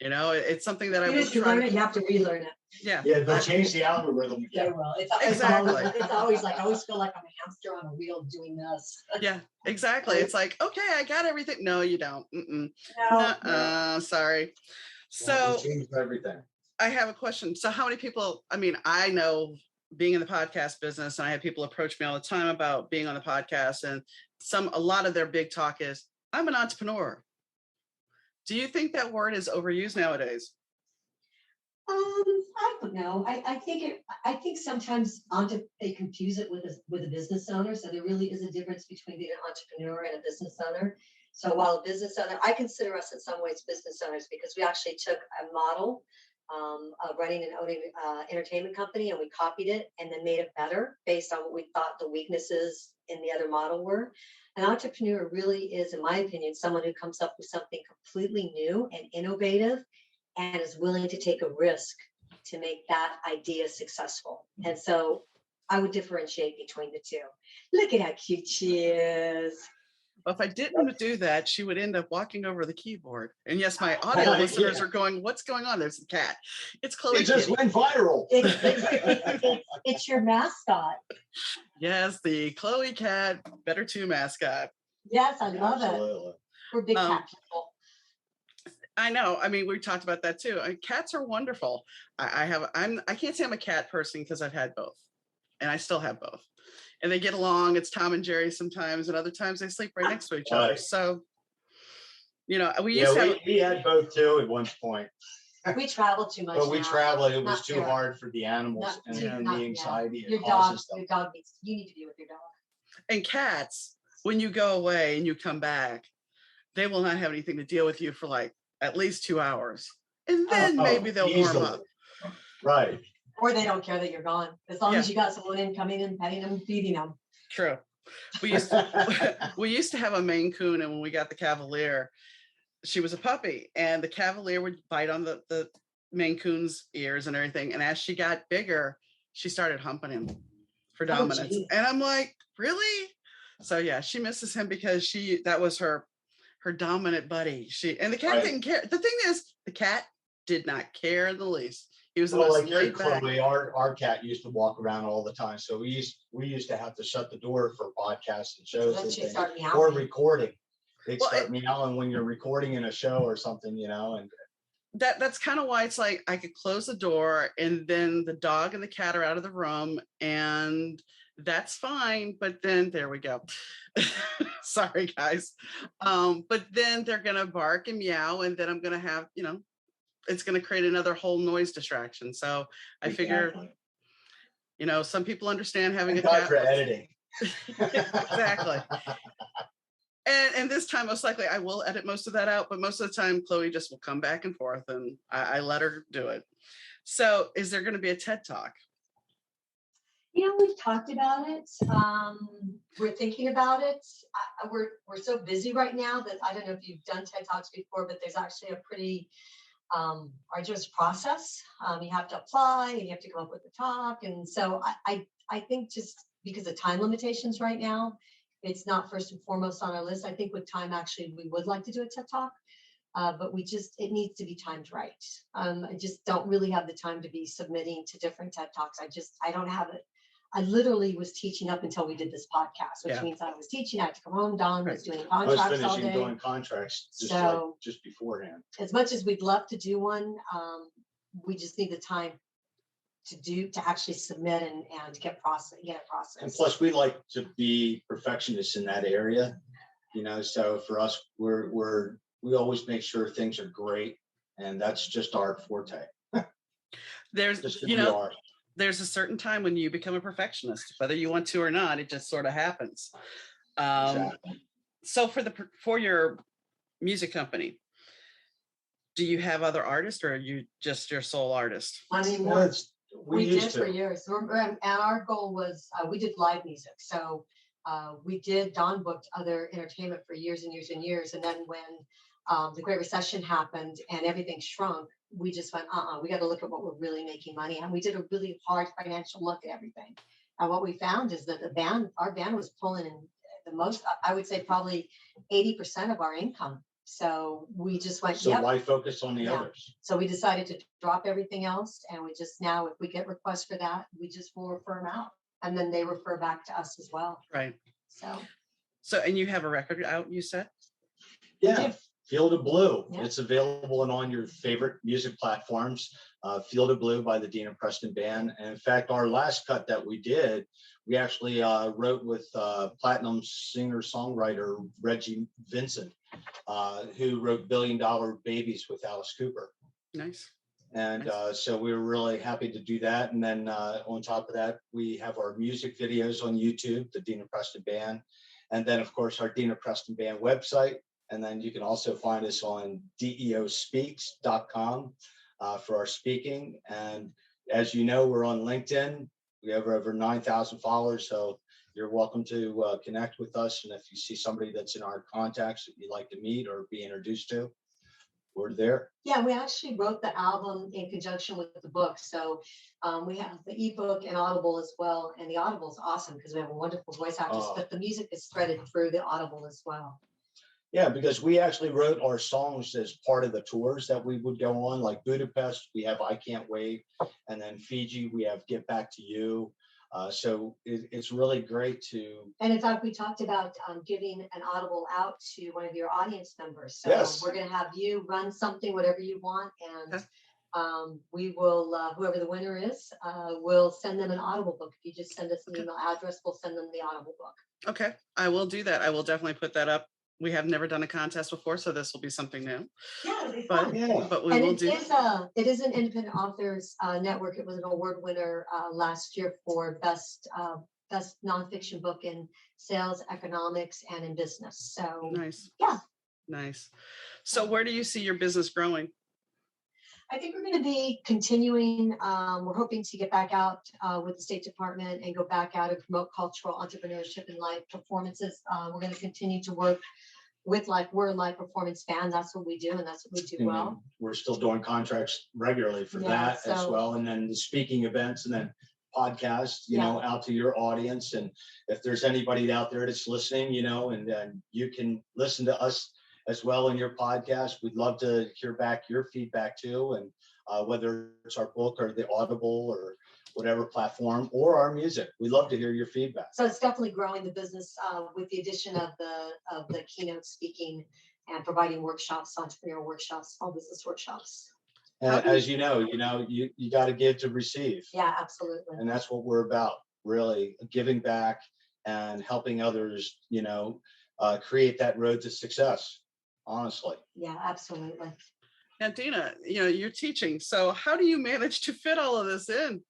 It's something that I was trying. Learn it, you have to relearn it. Yeah, they'll change the algorithm. Yeah, well, it's always like I always feel like I'm a hamster on a wheel doing this. Yeah, exactly. It's like, okay, I got everything. No, you don't. No. Sorry. So changed everything. I have a question. So how many people? I mean, I know being in the podcast business, and I have people approach me all the time about being on the podcast, and a lot of their big talk is, I'm an entrepreneur. Do you think that word is overused nowadays? I don't know. I think sometimes they confuse it with a business owner. So there really is a difference between being an entrepreneur and a business owner. So while a business owner, I consider us in some ways business owners, because we actually took a model of running and owning an entertainment company, and we copied it and then made it better based on what we thought the weaknesses in the other model were. An entrepreneur really is, in my opinion, someone who comes up with something completely new and innovative and is willing to take a risk to make that idea successful. And so I would differentiate between the two. Look at how cute she is. Well, if I didn't do that, she would end up walking over the keyboard. And yes, my audio listeners are going, "What's going on?" There's the cat. It's Chloe. It just went viral. It's your mascot. Yes, the Chloe cat, Better 2 mascot. Yes, I love Absolutely. it. We're big cat people. I know. I mean, we talked about that too. Cats are wonderful. I can't say I'm a cat person because I've had both, and I still have both, and they get along. It's Tom and Jerry sometimes, and other times they sleep right next to each other. So, we had both too at one point. We travel too much. But we now. traveled. It was Not too fair. hard for the animals and the anxiety it Your causes dog, them. you need to be with your dog. And cats, when you go away and you come back, they will not have anything to deal with you for like at least 2 hours. And then maybe they'll warm up. Right. Or they don't care that you're gone. As long as you got someone in, coming in, petting them, feeding them. True. We used to have a Maine Coon, and when we got the Cavalier, she was a puppy, and the Cavalier would bite on the Maine Coon's ears and everything. And as she got bigger, she started humping him for dominance. And I'm like, really? So yeah, she misses him because that was her dominant buddy. And the cat didn't care. The thing is, the cat did not care in the least. He was like your Chloe, our cat used to walk around all the time. So we used to have to shut the door for podcasts and shows and things, or recording. They start meowing when you're recording in a show or something, and that's kind of why it's like I could close the door and then the dog and the cat are out of the room, and that's fine. But then there we go. Sorry, guys. But then they're gonna bark and meow, and then I'm gonna have, it's gonna create another whole noise distraction. So I figure, some people understand having a cat for editing. Exactly. And this time, most likely, I will edit most of that out. But most of the time, Chloe just will come back and forth, and I let her do it. So is there going to be a TED Talk? We've talked about it. We're thinking about it. We're so busy right now that I don't know if you've done TED Talks before, but there's actually a pretty arduous process. You have to apply and you have to come up with a talk. And so I think just because of time limitations right now, it's not first and foremost on our list. I think with time, actually, we would like to do a TED Talk, but it needs to be timed right. I just don't really have the time to be submitting to different TED Talks. I don't have it. I literally was teaching up until we did this podcast, which means I was teaching. I had to come home. Don was doing contracts all day. I was finishing doing contracts just beforehand. As much as we'd love to do one, we just need the time to actually submit and get it processed. And plus, we like to be perfectionists in that area, So for us, we always make sure things are great, and that's just our forte. There's a certain time when you become a perfectionist, whether you want to or not. It just sort of happens. Exactly. So for your music company, do you have other artists, or are you just your sole artist? I mean, we did for years. And our goal was we did live music. So Don booked other entertainment for years and years and years. And then when the Great Recession happened and everything shrunk, we just went, we got to look at what we're really making money. And we did a really hard financial look at everything. And what we found is that our band was pulling in the most, I would say probably 80% of our income. So we just went, so why focus on the others? So we decided to drop everything else. And we just now, if we get requests for that, we just will refer them out. And then they refer back to us as well. Right. So, and you have a record out, you said? Yeah. Field of Blue. Yeah. It's available on your favorite music platforms. Field of Blue by the Dina Preston Band. And in fact, our last cut that we did, we actually wrote with platinum singer-songwriter Reggie Vincent, who wrote $1 Billion Babies with Alice Cooper. Nice. And so we were really happy to do that. And then on top of that, we have our music videos on YouTube, the Dina Preston Band. And then, of course, our Dina Preston Band website. And then you can also find us on deospeaks.com for our speaking. And as you know, we're on LinkedIn. We have over 9,000 followers. So you're welcome to connect with us. And if you see somebody that's in our contacts that you'd like to meet or be introduced to, we're there. Yeah, we actually wrote the album in conjunction with the book. So we have the ebook and Audible as well. And the Audible is awesome because we have a wonderful voice actress, but the music is threaded through the Audible as well. Yeah, because we actually wrote our songs as part of the tours that we would go on, like Budapest, we have I Can't Wait. And then Fiji, we have Get Back to You. So it's really great to. And in fact, we talked about giving an Audible out to one of your audience members. So Yes. We're going to have you run something, whatever you want. And we will, whoever the winner is, we'll send them an Audible book. If you just send us an email address, we'll send them the Audible book. Okay, I will do that. I will definitely put that up. We have never done a contest before, so this will be something new. Yeah, it'll be But, fun. but we And will it do. It is an independent authors network. It was an award winner last year for best nonfiction book in sales, economics, and in business. So Nice. Yeah. Nice. So where do you see your business growing? I think we're going to be continuing. We're hoping to get back out with the State Department and go back out and promote cultural entrepreneurship and live performances. We're going to continue to work with we're a live performance band. That's what we do, and that's what we do well. We're still doing contracts regularly for that as well. And then the speaking events and then podcasts, you know, out to your audience. And if there's anybody out there that's listening, you know, and you can listen to us as well in your podcast. We'd love to hear back your feedback too. And whether it's our book or the Audible or whatever platform or our music, we'd love to hear your feedback. So it's definitely growing the business with the addition of the keynote speaking and providing workshops, entrepreneur workshops, small business workshops. As you know, you got to give to receive. Yeah, absolutely. And that's what we're about, really giving back and helping others, you know, create that road to success. Honestly. Yeah, absolutely. Now, Dina, you know, you're teaching. So how do you manage to fit all of this in?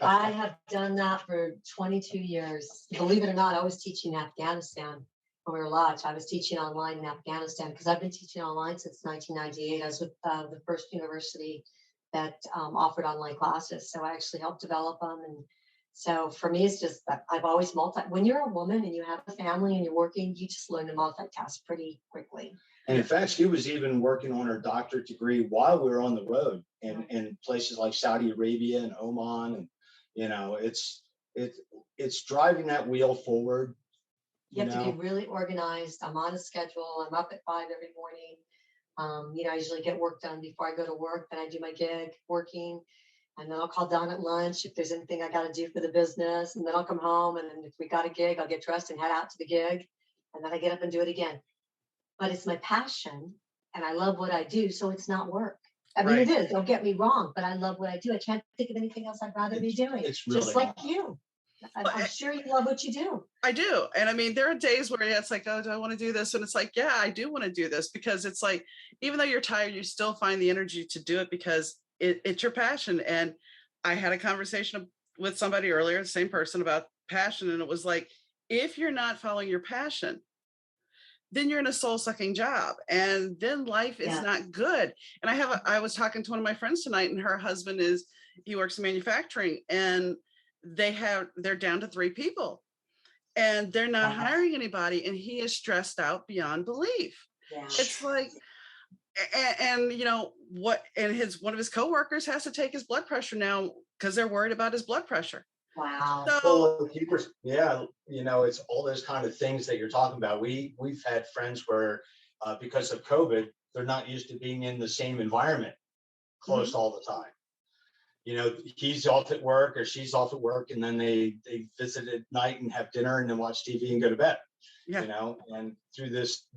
I have done that for 22 years. Believe it or not, I was teaching in Afghanistan when we were lodged. I was teaching online in Afghanistan because I've been teaching online since 1998. I was with the first university that offered online classes. So I actually helped develop them. And so for me, it's just that I've always when you're a woman and you have a family and you're working, you just learn to multitask pretty quickly. And in fact, she was even working on her doctorate degree while we were on the road in places like Saudi Arabia and Oman. And, you know, it's driving that wheel forward. You have to be really organized. I'm on a schedule. I'm up at 5 every morning. You know, I usually get work done before I go to work. Then I do my gig working. And then I'll call Don at lunch if there's anything I got to do for the business. And then I'll come home. And then if we got a gig, I'll get dressed and head out to the gig. And then I get up and do it again. But it's my passion and I love what I do. So it's not work. I mean, It is. Don't get me wrong, but I love what I do. I can't think of anything else I'd rather be doing. It's really just like you. I'm sure you love what you do. I do. And I mean, there are days where it's like, oh, do I want to do this? And it's like, yeah, I do want to do this because it's like, even though you're tired, you still find the energy to do it because it's your passion. And I had a conversation with somebody earlier, the same person, about passion. And it was like, if you're not following your passion, then you're in a soul-sucking job and then life is not good. And I was talking to one of my friends tonight and her husband he works in manufacturing and they're down to 3 people and they're not hiring anybody. And he is stressed out beyond belief. Yeah. It's like, and you know what, and one of his coworkers has to take his blood pressure now because they're worried about his blood pressure. Wow. So, you know, it's all those kind of things that you're talking about. We've had friends where because of COVID, they're not used to being in the same environment close all the time. You know, he's off at work or she's off at work and then they visit at night and have dinner and then watch TV and go to bed. Yeah. You know, and through this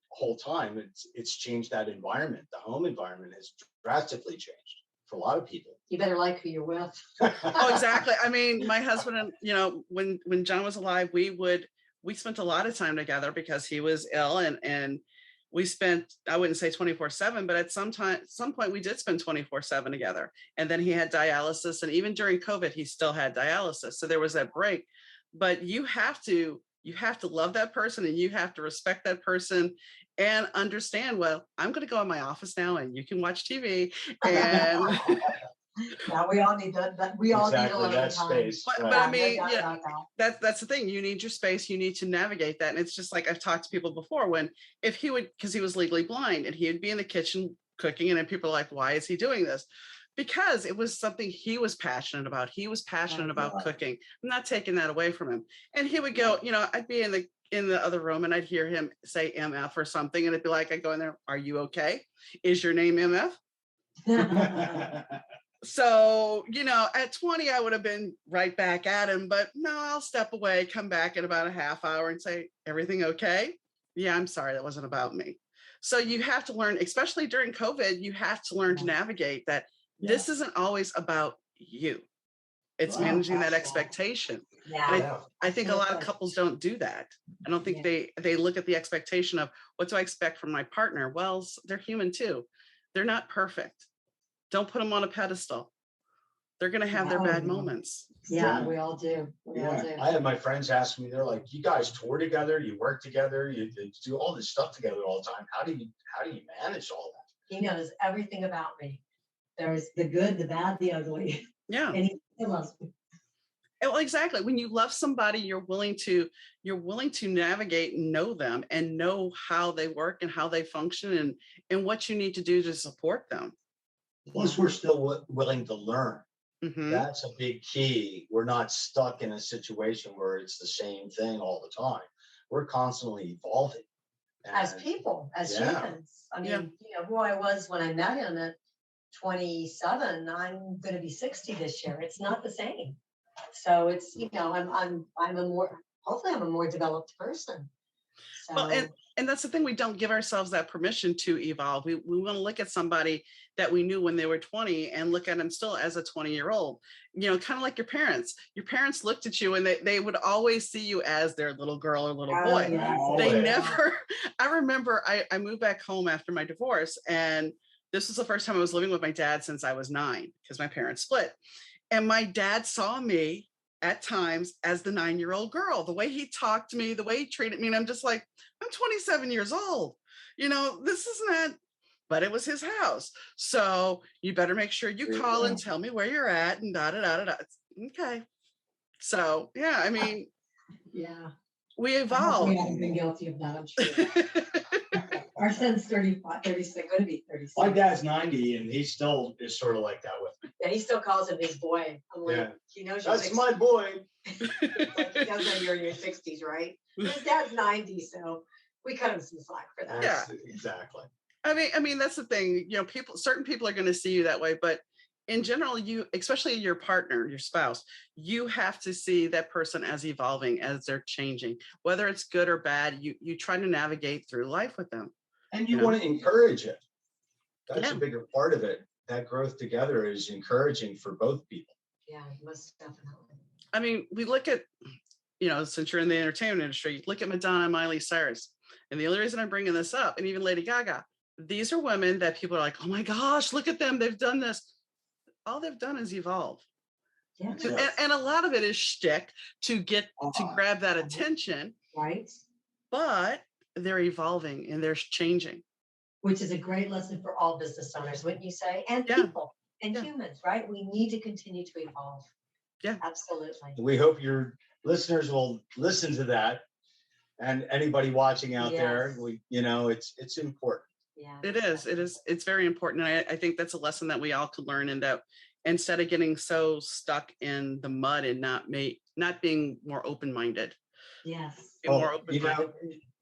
whole time, it's changed that environment. The home environment has drastically changed for a lot of people. You better like who you're with. Oh, exactly. I mean, my husband and, you know, when John was alive, we spent a lot of time together because he was ill and we spent, I wouldn't say 24/7, but at some point we did spend 24/7 together. And then he had dialysis. And even during COVID, he still had dialysis. So there was that break, but you have to love that person and you have to respect that person and understand, well, I'm going to go in my office now and you can watch TV and Yeah, we all need that. We all need Exactly, alone that time. space. But, right. but I No mean, doubt yeah, about that. that's the thing. You need your space. You need to navigate that. And it's just like I've talked to people before when if he would, because he was legally blind and he would be in the kitchen cooking, and then people are like, why is he doing this? Because it was something he was passionate about. He was passionate about cooking. I'm not taking that away from him. And he would go, I'd be in the other room and I'd hear him say MF or something. And it'd be like, I go in there, are you okay? Is your name MF? So, at 20, I would have been right back at him, but no, I'll step away, come back in about a half hour and say, everything okay? Yeah, I'm sorry, that wasn't about me. So you have to learn, especially during COVID, you have to learn to navigate that this isn't always about you. It's managing that expectation. Yeah. And I think a lot of couples don't do that. I don't think they look at the expectation of what do I expect from my partner? Well, they're human too. They're not perfect. Don't put them on a pedestal. They're going to have their bad moments. Yeah, we all do. We all do. I had my friends ask me, they're like, you guys tour together, you work together, you do all this stuff together all the time. How do you manage all that? He knows everything about me. There's the good, the bad, the ugly. Yeah. And he loves me. Well, exactly. When you love somebody, you're willing to navigate and know them and know how they work and how they function and what you need to do to support them. Plus, we're still willing to learn. Mm-hmm. That's a big key. We're not stuck in a situation where it's the same thing all the time. We're constantly evolving. As people, as humans. I mean, who I was when I met him at 27, I'm going to be 60 this year. It's not the same. So it's, hopefully I'm a more developed person. So. Well, and that's the thing. We don't give ourselves that permission to evolve. We want to look at somebody that we knew when they were 20 and look at them still as a 20-year-old, kind of like your parents. Your parents looked at you and they would always see you as their little girl or little boy. Yes. They never, I remember I moved back home after my divorce, and this was the first time I was living with my dad since I was 9 because my parents split. And my dad saw me at times as the 9-year-old girl, the way he talked to me, the way he treated me. And I'm just like, I'm 27 years old. This is not, but it was his house. So you better make sure you call and tell me where you're at and da-da-da-da-da. Okay. So, yeah, I mean, we evolve. We haven't been guilty of that, I'm sure. Our son's 35, 36, going to be 36. My dad's 90 and he still is sort of like that with me. Yeah, he still calls him his boy. I'm like, he knows you're That's my boy. Like he does know you're in your 60s, right? His dad's 90, so we cut him some slack for that. Yeah, exactly. I mean, that's the thing. Certain people are going to see you that way, but in general, especially your partner, your spouse, you have to see that person as evolving, as they're changing, whether it's good or bad. You try to navigate through life with them. And you want to encourage it. That's a bigger part of it. That growth together is encouraging for both people. Yeah, most definitely. I mean, we look at, since you're in the entertainment industry, look at Madonna and Miley Cyrus. And the only reason I'm bringing this up, and even Lady Gaga, these are women that people are like, oh my gosh, look at them. They've done this. All they've done is evolve. Yeah. And a lot of it is shtick to grab that attention. Right. But they're evolving and they're changing. Which is a great lesson for all business owners, wouldn't you say? And people and humans, right? We need to continue to evolve. Yeah, absolutely. We hope your listeners will listen to that, and anybody watching out there, it's important. Yeah, it is. It's very important. And I think that's a lesson that we all could learn, and that instead of getting so stuck in the mud and not being more open-minded. Yes. More open-minded.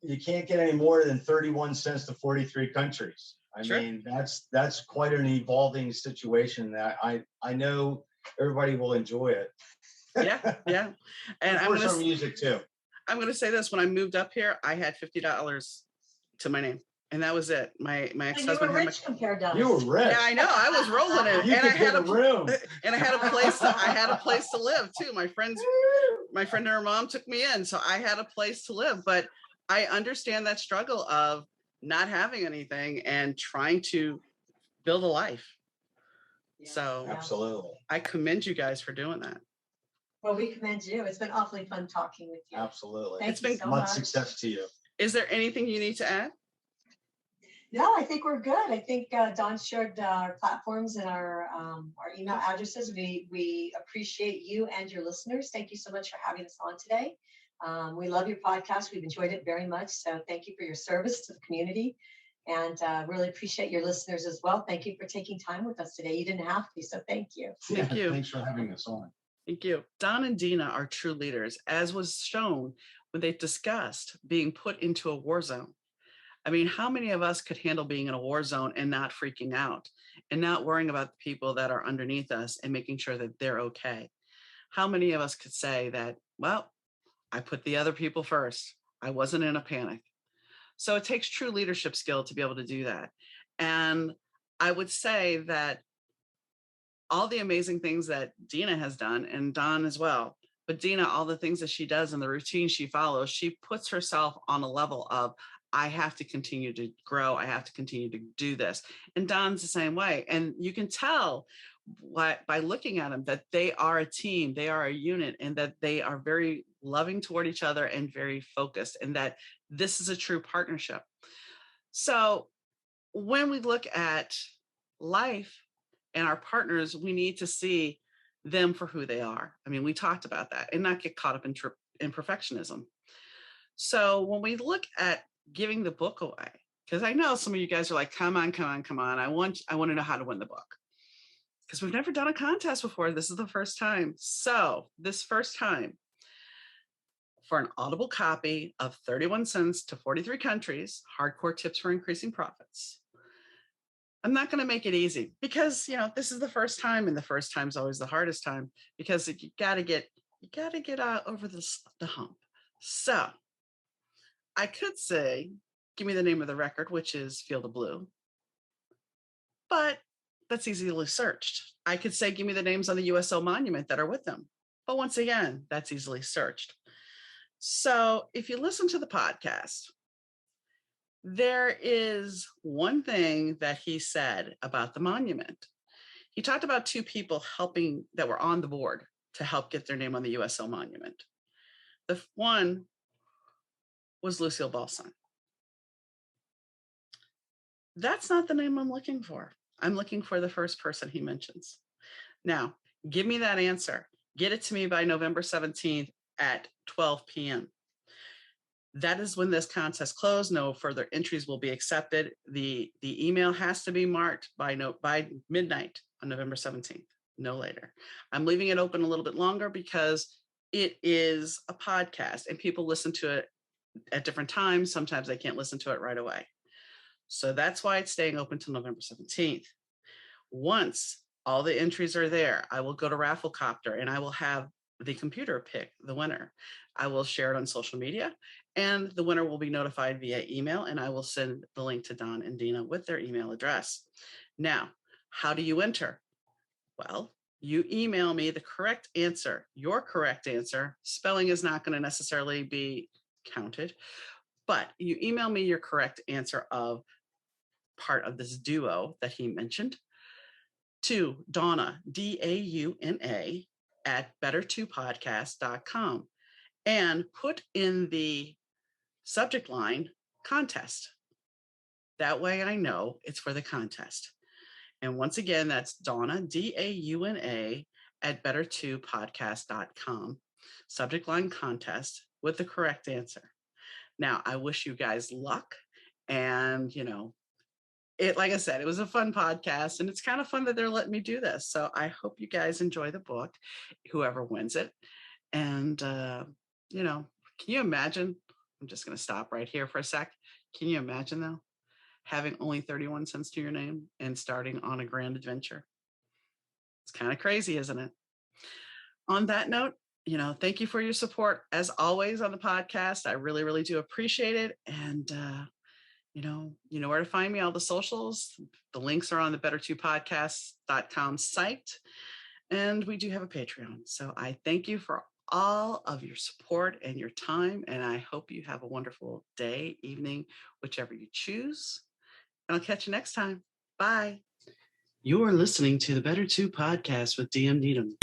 You can't get any more than 31 cents to 43 countries. I mean, that's quite an evolving situation that I know everybody will enjoy it. Yeah. And I'm going to music too. I'm going to say this: when I moved up here, I had $50 to my name, and that was it. My ex-husband. You were rich compared to us. You were rich. Yeah, I know. I was rolling it, and I had a room, and I had a place. I had a place to live too. My friend and her mom took me in, so I had a place to live. But I understand that struggle of not having anything and trying to build a life. Yeah, so absolutely, I commend you guys for doing that. Well, we commend you. It's been awfully fun talking with you. Absolutely. It's been so much success to you. Is there anything you need to add? No, I think we're good. I think Don shared our platforms and our email addresses. We appreciate you and your listeners. Thank you so much for having us on today. We love your podcast. We've enjoyed it very much. So thank you for your service to the community, and really appreciate your listeners as well. Thank you for taking time with us today. You didn't have to, so thank you. Thank you. Thanks for having us on. Thank you. Don and Dina are true leaders, as was shown when they discussed being put into a war zone. I mean, how many of us could handle being in a war zone and not freaking out and not worrying about the people that are underneath us and making sure that they're okay? How many of us could say that, well, I put the other people first. I wasn't in a panic. So it takes true leadership skill to be able to do that. And I would say that all the amazing things that Dina has done, and Don as well, but Dina, all the things that she does and the routine she follows, she puts herself on a level of, I have to continue to grow. I have to continue to do this. And Don's the same way. And you can tell by looking at them that they are a team, they are a unit, and that they are very loving toward each other and very focused, and that this is a true partnership. So when we look at life and our partners, we need to see them for who they are. I mean, we talked about that, and not get caught up in perfectionism. So when we look at giving the book away, because I know some of you guys are like, come on. I want to know how to win the book, because we've never done a contest before. This is the first time. So this first time, for an Audible copy of 31 Cents to 43 Countries, Hardcore Tips for Increasing Profits. I'm not going to make it easy, because, this is the first time, and the first time is always the hardest time, because you got to get over the hump. So I could say, give me the name of the record, which is Field of Blue, but that's easily searched. I could say, give me the names on the USO monument that are with them. But once again, that's easily searched. So if you listen to the podcast, there is one thing that he said about the monument. He talked about two people helping that were on the board to help get their name on the USO monument. The one was Lucille Ball's son. That's not the name I'm looking for. I'm looking for the first person he mentions. Now, give me that answer. Get it to me by November 17th at 12 p.m. That is when this contest closed. No further entries will be accepted. The email has to be marked by midnight on November 17th, no later. I'm leaving it open a little bit longer because it is a podcast and people listen to it at different times. Sometimes they can't listen to it right away. So that's why it's staying open till November 17th. Once all the entries are there, I will go to Rafflecopter and I will have the computer pick the winner. I will share it on social media, and the winner will be notified via email, and I will send the link to Don and Dina with their email address. Now, how do you enter? Well, you email me the correct answer, your correct answer. Spelling is not going to necessarily be counted, but you email me your correct answer of part of this duo that he mentioned to Donna, DAUNA, at better2podcast.com, and put in the subject line contest. That way I know it's for the contest. And once again, that's Donna, DAUNA, at better2podcast.com, subject line contest with the correct answer. Now, I wish you guys luck. And, like I said, it was a fun podcast, and it's kind of fun that they're letting me do this. So I hope you guys enjoy the book, whoever wins it. And, can you imagine? I'm just going to stop right here for a sec. Can you imagine, though, having only 31 cents to your name and starting on a grand adventure? It's kind of crazy, isn't it? On that note, thank you for your support as always on the podcast. I really, really do appreciate it. And, you know where to find me, all the socials. The links are on the better2podcast.com site. And we do have a Patreon. So I thank you for all of your support and your time. And I hope you have a wonderful day, evening, whichever you choose. And I'll catch you next time. Bye. You are listening to the Better 2 podcast with DM Needham.